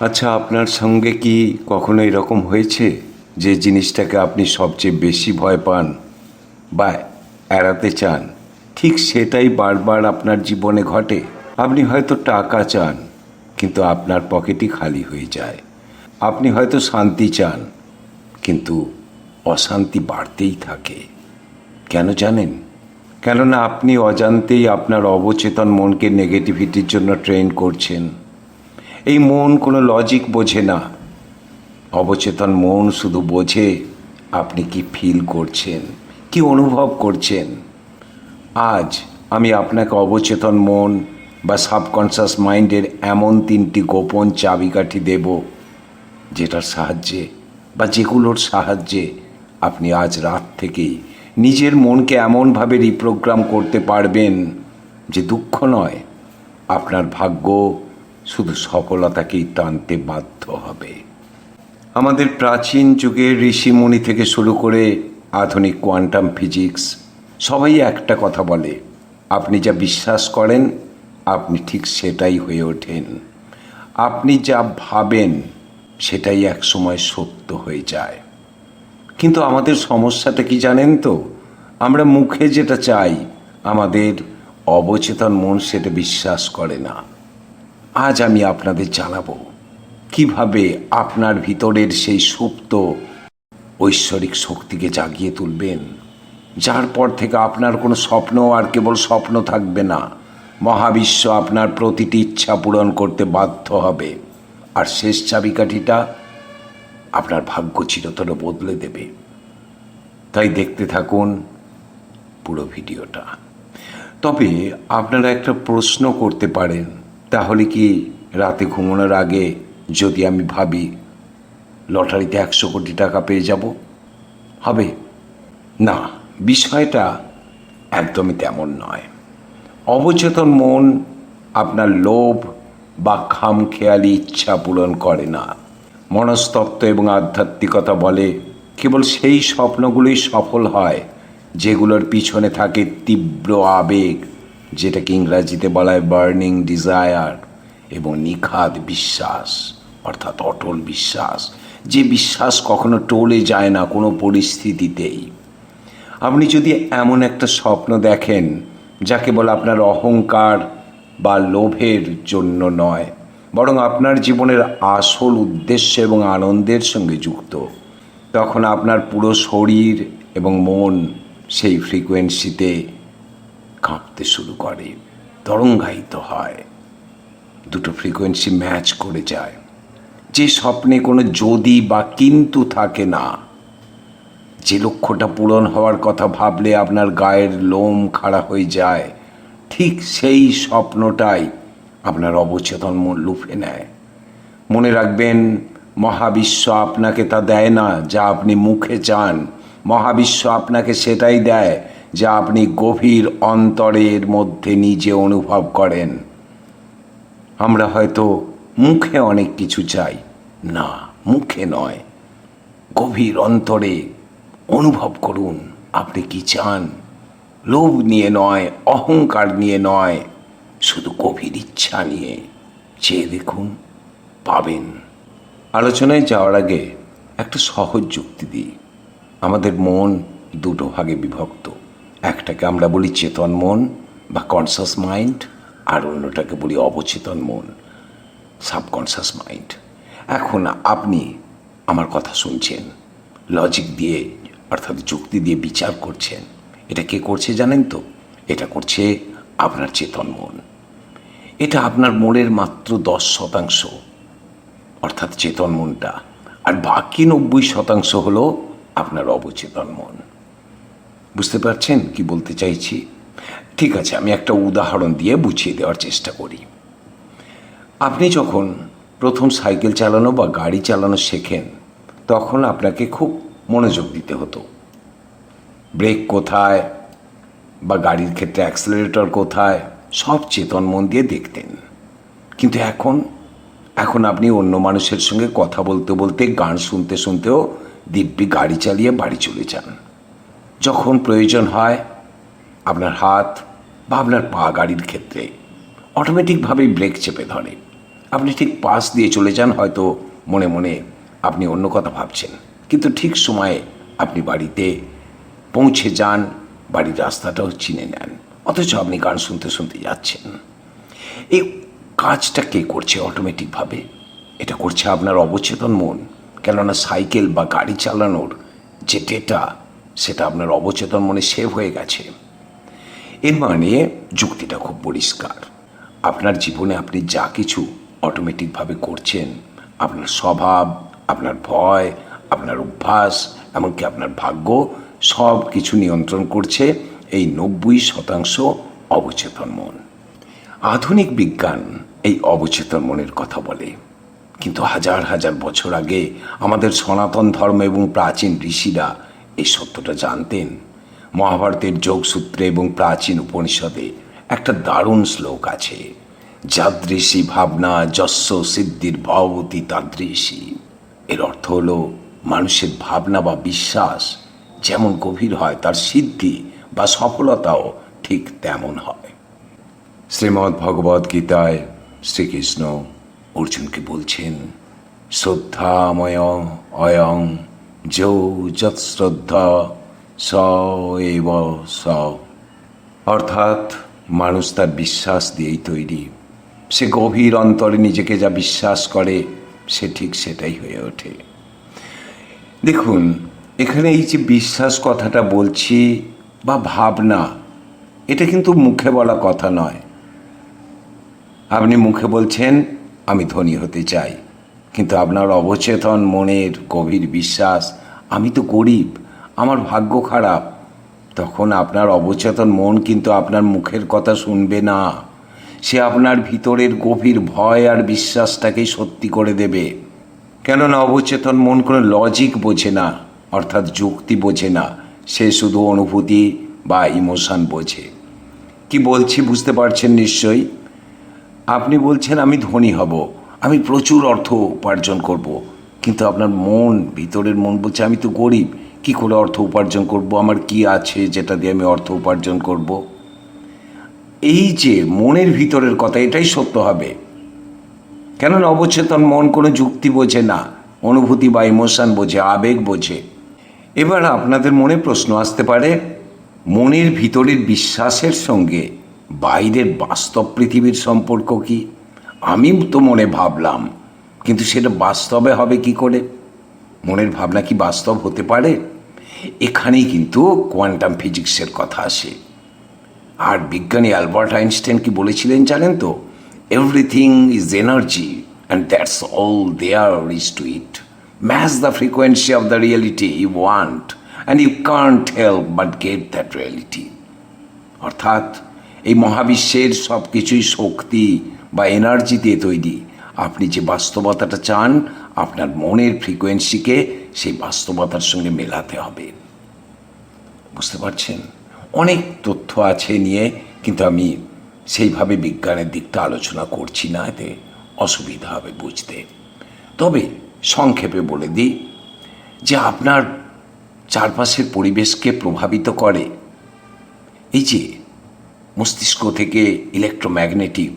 আচ্ছা, আপনার সঙ্গে কি কখনো এরকম হয়েছে যে জিনিসটাকে আপনি সবচেয়ে বেশি ভয় পান বা এড়াতে চান, ঠিক সেটাই বারবার আপনার জীবনে ঘটে? আপনি হয়তো টাকা চান, কিন্তু আপনার পকেটই খালি হয়ে যায়। আপনি হয়তো শান্তি চান, কিন্তু অশান্তি বাড়তেই থাকে। কেন জানেন? কেননা আপনি অজান্তেই আপনার অবচেতন মনকে নেগেটিভিটির জন্য ট্রেন করছেন। এই মন কোনো লজিক বোঝে না। অবচেতন মন শুধু বোঝে আপনি কি ফিল করছেন, কি অনুভব করছেন। আজ আমি আপনাকে অবচেতন মন বা সাবকনশাস মাইন্ডের এমন 3টি গোপন চাবিকাঠি দেব, যেটার সাহায্যে বা যেগুলোর সাহায্যে আপনি আজ রাত থেকেই নিজের মনকে এমনভাবে রিপ্রোগ্রাম করতে পারবেন যে দুঃখ নয়, আপনার ভাগ্য শুধু সফলতাকেই টানতে বাধ্য হবে। আমাদের প্রাচীন যুগের ঋষিমুনি থেকে শুরু করে আধুনিক কোয়ান্টাম ফিজিক্স সবাই একটা কথা বলে, আপনি যা বিশ্বাস করেন আপনি ঠিক সেটাই হয়ে ওঠেন। আপনি যা ভাবেন সেটাই একসময় সত্য হয়ে যায়। কিন্তু আমাদের সমস্যাটা কি জানেন তো? আমরা মুখে যেটা চাই, আমাদের অবচেতন মন সেটা বিশ্বাস করে না। আজ আমি আপনাদের জানাবো কিভাবে আপনার ভিতরের সেই সুপ্ত ঐশ্বরিক শক্তিকে জাগিয়ে তুলবেন, যার পর থেকে আপনার কোনো স্বপ্ন আর কেবল স্বপ্ন থাকবে না। মহাবিশ্ব আপনার প্রতিটি ইচ্ছা পূরণ করতে বাধ্য হবে। আর শেষ চাবিকাঠিটা আপনার ভাগ্য চিরতরে বদলে দেবে। তাই দেখতে থাকুন পুরো ভিডিওটা। তবে আপনারা একটা প্রশ্ন করতে পারেন, তাহলে কি রাতে ঘুমানোর আগে যদি আমি ভাবি লটারিতে 100 কোটি টাকা পেয়ে যাব, হবে? না, বিষয়টা একদমই তেমন নয়। অবচেতন মন আপনার লোভ বা খামখেয়ালি ইচ্ছা পূরণ করে না। মনস্তত্ত্ব এবং আধ্যাত্মিকতা বলে কেবল সেই স্বপ্নগুলোই সফল হয় যেগুলোর পিছনে থাকে তীব্র আবেগ, যেটাকে ইংরাজিতে বলা হয় বার্নিং ডিজায়ার, এবং নিখাদ বিশ্বাস, অর্থাৎ অটল বিশ্বাস, যে বিশ্বাস কখনো টলে যায় না কোনো পরিস্থিতিতেই। আপনি যদি এমন একটা স্বপ্ন দেখেন যা কেবল আপনার অহংকার বা লোভের জন্য নয়, বরং আপনার জীবনের আসল উদ্দেশ্য এবং আনন্দের সঙ্গে যুক্ত, তখন আপনার পুরো শরীর এবং মন সেই ফ্রিকোয়েন্সিতে কাঁপতে শুরু করে, তরঙ্গায়িত হয়। দুটো ফ্রিকোয়েন্সি ম্যাচ করে যায়। যে স্বপ্নে কোনো যদি বা কিন্তু থাকে না, যে লক্ষ্যটা পূরণ হওয়ার কথা ভাবলে আপনার গায়ের লোম খাড়া হয়ে যায়, ঠিক সেই স্বপ্নটাই আপনার অবচেতন মন লুফে নেয়। মনে রাখবেন, মহাবিশ্ব আপনাকে তা দেয় না যা আপনি মুখে চান। মহাবিশ্ব আপনাকে সেটাই দেয় যা আপনি গভীর অন্তরের মধ্যে নিজে অনুভব করেন। আমরা হয়তো মুখে অনেক কিছু চাই, না, মুখে নয়, গভীর অন্তরে অনুভব করুন আপনি কি চান। লোভ নিয়ে নয়, অহংকার নিয়ে নয়, শুধু গভীর ইচ্ছা নিয়ে চেয়ে দেখুন, পাবেন। আলোচনায় যাওয়ার আগে একটা সহজ যুক্তি দিই। আমাদের মন দুটো ভাগে বিভক্ত। একটাকে আমরা বলি চেতন মন বা কনসাস মাইন্ড, আর অন্যটাকে বলি অবচেতন মন, সাবকনসাস মাইন্ড। এখন আপনি আমার কথা শুনছেন, লজিক দিয়ে অর্থাৎ যুক্তি দিয়ে বিচার করছেন। এটা কে করছে জানেন তো? এটা করছে আপনার চেতন মন। এটা আপনার মনের মাত্র 10% অর্থাৎ চেতন মনটা, আর বাকি 90% হলো আপনার অবচেতন মন। বুঝতে পারছেন কি বলতে চাইছি? ঠিক আছে, আমি একটা উদাহরণ দিয়ে বুঝিয়ে দেওয়ার চেষ্টা করি। আপনি যখন প্রথম সাইকেল চালানো বা গাড়ি চালানো শেখেন, তখন আপনাকে খুব মনোযোগ দিতে হতো। ব্রেক কোথায় বা গাড়ির ক্ষেত্রে অ্যাক্সেলারেটর কোথায়, সব চেতন মন দিয়ে দেখতেন। কিন্তু এখন আপনি অন্য মানুষের সঙ্গে কথা বলতে বলতে, গান শুনতে শুনতেও দিব্যি গাড়ি চালিয়ে বাড়ি চলে যান। যখন প্রয়োজন হয় আপনার হাত বা আপনার পা গাড়ির ক্ষেত্রে অটোমেটিকভাবেই ব্রেক চেপে ধরে, আপনি ঠিক পাশ দিয়ে চলে যান, হয়তো মনে মনে আপনি অন্য কথা ভাবছেন, কিন্তু ঠিক সময়ে আপনি বাড়িতে পৌঁছে যান, বাড়ির রাস্তাটাও চিনে নেন, অথচ আপনি গান শুনতে শুনতে যাচ্ছেন। এই কাজটা কে করছে অটোমেটিকভাবে? এটা করছে আপনার অবচেতন মন। কেননা সাইকেল বা গাড়ি চালানোর যে ডেটা, সেটা আপনার অবচেতন মনে সেভ হয়ে গেছে। এর মানে যুক্তিটা খুব পরিষ্কার। আপনার জীবনে আপনি যা কিছু অটোমেটিকভাবে করছেন, আপনার স্বভাব, আপনার ভয়, আপনার অভ্যাস, এমনকি আপনার ভাগ্য, সব কিছু নিয়ন্ত্রণ করছে এই 90% অবচেতন মন। আধুনিক বিজ্ঞান এই অবচেতন মনের কথা বলে, কিন্তু হাজার হাজার বছর আগে আমাদের সনাতন ধর্ম এবং প্রাচীন ঋষিরা এই সত্যটা জানতেন। মহাভারতের যোগসূত্রে এবং প্রাচীন উপনিষদে একটা দারুণ শ্লোক আছে, যাদৃশী ভাবনা যস্য সিদ্ধির ভবতি তাদৃশী। এর অর্থ হলো, মানুষের ভাবনা বা বিশ্বাস যেমন গভীর হয়, তার সিদ্ধি বা সফলতাও ঠিক তেমন হয়। শ্রীমদ্ ভগবদ গীতায় শ্রীকৃষ্ণ অর্জুনকে বলছেন, শ্রদ্ধাময় অয়ং যৌ যৎশ্রদ্ধা স এব স। অর্থাৎ মানুষ তার বিশ্বাস দিয়েই তৈরি। সে গভীর অন্তরে নিজেকে যা বিশ্বাস করে, সে ঠিক সেটাই হয়ে ওঠে। দেখুন, এখানে এই যে বিশ্বাস কথাটা বলছি বা ভাবনা, এটা কিন্তু মুখে বলা কথা নয়। আপনি মুখে বলছেন আমি ধনী হতে চাই, কিন্তু আপনার অবচেতন মনের গভীর বিশ্বাস আমি তো গরিব, আমার ভাগ্য খারাপ। তখন আপনার অবচেতন মন কিন্তু আপনার মুখের কথা শুনবে না, সে আপনার ভিতরের গভীর ভয় আর বিশ্বাসটাকেই সত্যি করে দেবে। কেননা অবচেতন মন কোনো লজিক বোঝে না, অর্থাৎ যুক্তি বোঝে না, সে শুধু অনুভূতি বা ইমোশন বোঝে। কি বলছি বুঝতে পারছেন নিশ্চয়ই? আপনি বলছেন আমি ধনী হব, আমি প্রচুর অর্থ উপার্জন করব, কিন্তু আপনার মন, ভিতরের মন বলছে আমি তো গরিব, কি করে অর্থ উপার্জন করব, আমার কি আছে যেটা দিয়ে আমি অর্থ উপার্জন করব। এই যে মনের ভিতরের কথা, এটাই সত্য হবে। কেননা অবচেতন মন কোনো যুক্তি বোঝে না, অনুভূতি বা ইমোশন বোঝে, আবেগ বোঝে। এবার আপনাদের মনে প্রশ্ন আসতে পারে, মনের ভিতরের বিশ্বাসের সঙ্গে বাইরের বাস্তব পৃথিবীর সম্পর্ক কি? আমি তো মনে ভাবলাম, কিন্তু সেটা বাস্তবে হবে কি করে? মনের ভাবনা কি বাস্তব হতে পারে? এখানেই কিন্তু কোয়ান্টাম ফিজিক্সের কথা আসে। আর বিজ্ঞানী অ্যালবার্ট আইনস্টাইন কি বলেছিলেন জানেন তো? Everything is energy and that's all there is to it. Match the frequency of the reality you want and you can't help but get that reality. অর্থাৎ এই মহাবিশ্বের সব কিছুই শক্তি বা এনার্জি দিয়ে তৈরি। আপনি যে বাস্তবতাটা চান, আপনার মনের ফ্রিকোয়েন্সিকে সেই বাস্তবতার সঙ্গে মেলাতে হবে। বুঝতে পারছেন? অনেক তথ্য আছে নিয়ে, কিন্তু আমি সেইভাবে বিজ্ঞানের দিকটা আলোচনা করছি না, এতে অসুবিধা হবে বুঝতে। তবে সংক্ষেপে বলে দিই যে আপনার চারপাশের পরিবেশকে প্রভাবিত করে এই যে মস্তিষ্ক থেকে ইলেকট্রোম্যাগনেটিক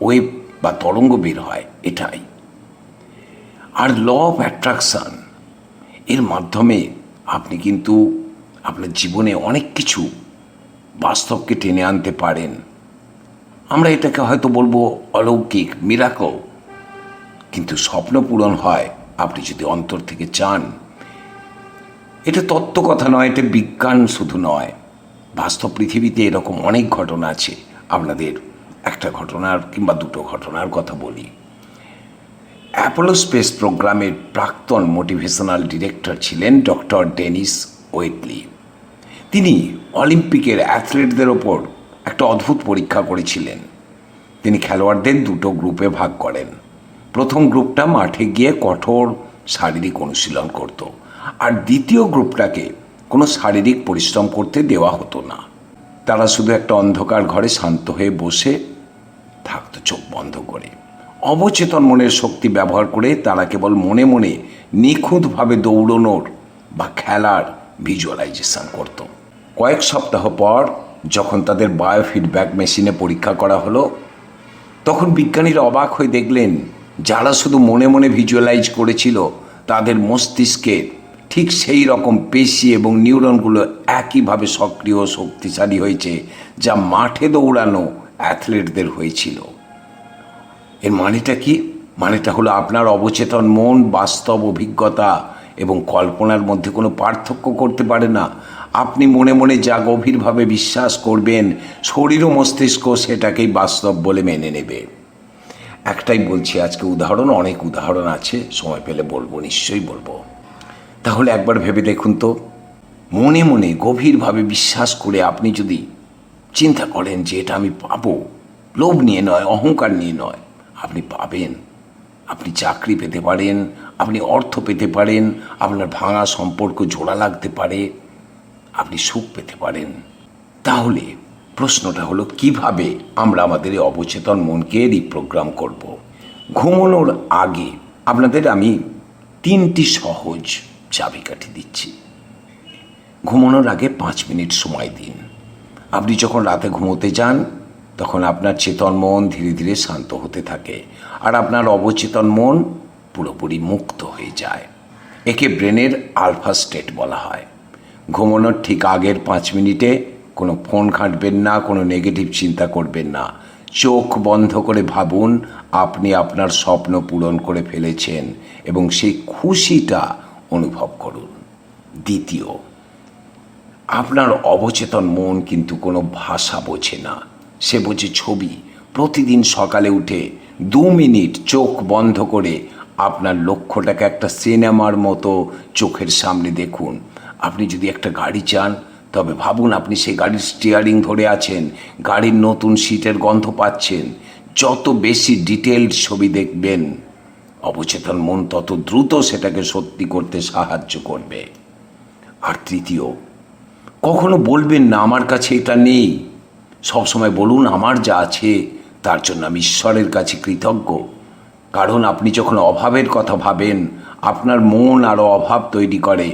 ওয়েভ বা তরঙ্গ বের হয়, এটাই। আর ল অফ অ্যাট্রাকশান, এর মাধ্যমে আপনি কিন্তু আপনার জীবনে অনেক কিছু বাস্তবকে টেনে আনতে পারেন। আমরা এটাকে হয়তো বলবো অলৌকিক, মিরাকল, কিন্তু স্বপ্ন পূরণ হয় আপনি যদি অন্তর থেকে চান। এটা তত্ত্ব কথা নয়, এটা বিজ্ঞান শুধু নয়, বাস্তব পৃথিবীতে এরকম অনেক ঘটনা আছে। আপনাদের একটা ঘটনার কিংবা দুটো ঘটনার কথা বলি। অ্যাপোলো স্পেস প্রোগ্রামের প্রাক্তন মোটিভেশনাল ডিরেক্টর ছিলেন ডক্টর ডেনিস ওয়েটলি। তিনি অলিম্পিকের অ্যাথলেটদের ওপর একটা অদ্ভুত পরীক্ষা করেছিলেন। তিনি খেলোয়াড়দের দুটো গ্রুপে ভাগ করেন। প্রথম গ্রুপটা মাঠে গিয়ে কঠোর শারীরিক অনুশীলন করত, আর দ্বিতীয় গ্রুপটাকে কোনো শারীরিক পরিশ্রম করতে দেওয়া হতো না। তারা শুধু একটা অন্ধকার ঘরে শান্ত হয়ে বসে থাকতো, চোখ বন্ধ করে। অবচেতন মনের শক্তি ব্যবহার করে তারা কেবল মনে মনে নিখুঁতভাবে দৌড়নোর বা খেলার ভিজুয়ালাইজেশন করত। কয়েক সপ্তাহ পর যখন তাদের বায়োফিডব্যাক মেশিনে পরীক্ষা করা হলো, তখন বিজ্ঞানীরা অবাক হয়ে দেখলেন যারা শুধু মনে মনে ভিজুয়ালাইজ করেছিল তাদের মস্তিষ্কে ঠিক সেই রকম পেশি এবং নিউরনগুলো একইভাবে সক্রিয় ও শক্তিশালী হয়েছে যা মাঠে দৌড়ানো অ্যাথলেটদের হয়েছিল। এর মানেটা কি? মানেটা হলো আপনার অবচেতন মন বাস্তব অভিজ্ঞতা এবং কল্পনার মধ্যে কোনো পার্থক্য করতে পারে না। আপনি মনে মনে যা গভীরভাবে বিশ্বাস করবেন, শরীর ও মস্তিষ্ক সেটাকেই বাস্তব বলে মেনে নেবে। একটাই বলছি আজকে উদাহরণ, অনেক উদাহরণ আছে, সময় পেলে বলবো, নিশ্চয়ই বলবো। তাহলে একবার ভেবে দেখুন তো, মনে মনে গভীরভাবে বিশ্বাস করে আপনি যদি চিন্তা করেন যে এটা আমি পাবো, লোভ নিয়ে নয়, অহংকার নিয়ে নয়, আপনি পাবেন। আপনি চাকরি পেতে পারেন, আপনি অর্থ পেতে পারেন, আপনার ভাঙা সম্পর্ক জোড়া লাগতে পারে, আপনি সুখ পেতে পারেন। তাহলে প্রশ্নটা হলো কিভাবে আমরা আমাদের এই অবচেতন মনকে রিপ্রোগ্রাম করব। ঘুমানোর আগে আপনাদের আমি 3টি সহজ চাবিকাঠি দিচ্ছি। ঘুমানোর আগে 5 মিনিট সময় দিন। আপনি যখন রাতে ঘুমোতে যান তখন আপনার চেতন মন ধীরে ধীরে শান্ত হতে থাকে আর আপনার অবচেতন মন পুরোপুরি মুক্ত হয়ে যায়। একে ব্রেনের আলফা স্টেট বলা হয়। ঘুমানোর ঠিক আগের 5 মিনিটে কোনো ফোন ঘাঁটবেন না, কোনো নেগেটিভ চিন্তা করবেন না। চোখ বন্ধ করে ভাবুন আপনি আপনার স্বপ্ন পূরণ করে ফেলেছেন এবং সেই খুশিটা অনুভব করুন। দ্বিতীয়, আপনার অবচেতন মন কিন্তু কোনো ভাষা বোঝে না, সে বোঝে ছবি। প্রতিদিন সকালে উঠে 2 মিনিট চোখ বন্ধ করে আপনার লক্ষ্যটাকে একটা সিনেমার মতো চোখের সামনে দেখুন। আপনি যদি একটা গাড়ি চান তবে ভাবুন আপনি সেই গাড়ির স্টিয়ারিং ধরে আছেন, গাড়ির নতুন সিটের গন্ধ পাচ্ছেন। যত বেশি ডিটেলড ছবি দেখবেন অবচেতন মন তত দ্রুত সেটাকে সত্যি করতে সাহায্য করবে। আর তৃতীয়, কখনো বলবেন না আমার কাছে এটা নেই। সবসময় বলুন আমার যা আছে তার জন্য আমি ঈশ্বরের কাছে কৃতজ্ঞ। কারণ আপনি যখন অভাবের কথা ভাবেন আপনার মন আরও অভাব তৈরি করে,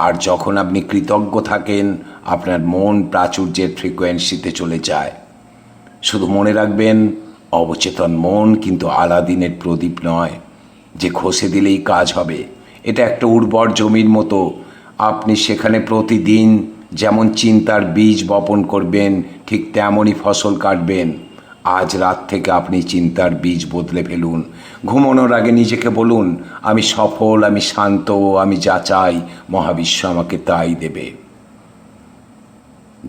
আর যখন আপনি কৃতজ্ঞ থাকেন আপনার মন প্রাচুর্যের ফ্রিকোয়েন্সিতে চলে যায়। শুধু মনে রাখবেন অবচেতন মন কিন্তু আলাদিনের প্রদীপ নয় যে ঘষে দিলেই কাজ হবে। এটা একটা উর্বর জমির মতো। আপনি সেখানে প্রতিদিন যেমন চিন্তার বীজ বপন করবেন ঠিক তেমনই ফসল কাটবেন। আজ রাত থেকে আপনি চিন্তার বীজ বদলে ফেলুন। ঘুমানোর আগে নিজেকে বলুন আমি সফল, আমি শান্ত, আমি যা চাই মহাবিশ্ব আমাকে তাই দেবে।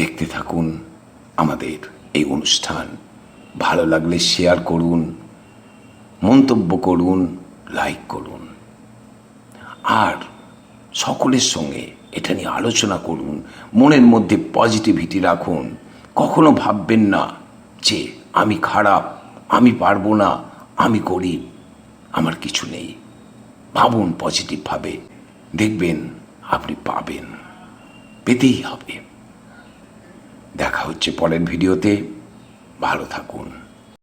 দেখতে থাকুন আমাদের এই অনুষ্ঠান। ভালো লাগলে শেয়ার করুন, মন্তব্য করুন, লাইক করুন, আর সকলের সঙ্গে এটা নিয়ে আলোচনা করুন। মনের মধ্যে পজিটিভিটি রাখুন। কখনো ভাববেন না যে আমি খারাপ, আমি পারবো না, আমি গরিব, আমার কিছু নেই। ভাবুন পজিটিভভাবে, দেখবেন আপনি পাবেন, পেতেই হবে। দেখা হচ্ছে পরের ভিডিওতে। ভালো থাকুন।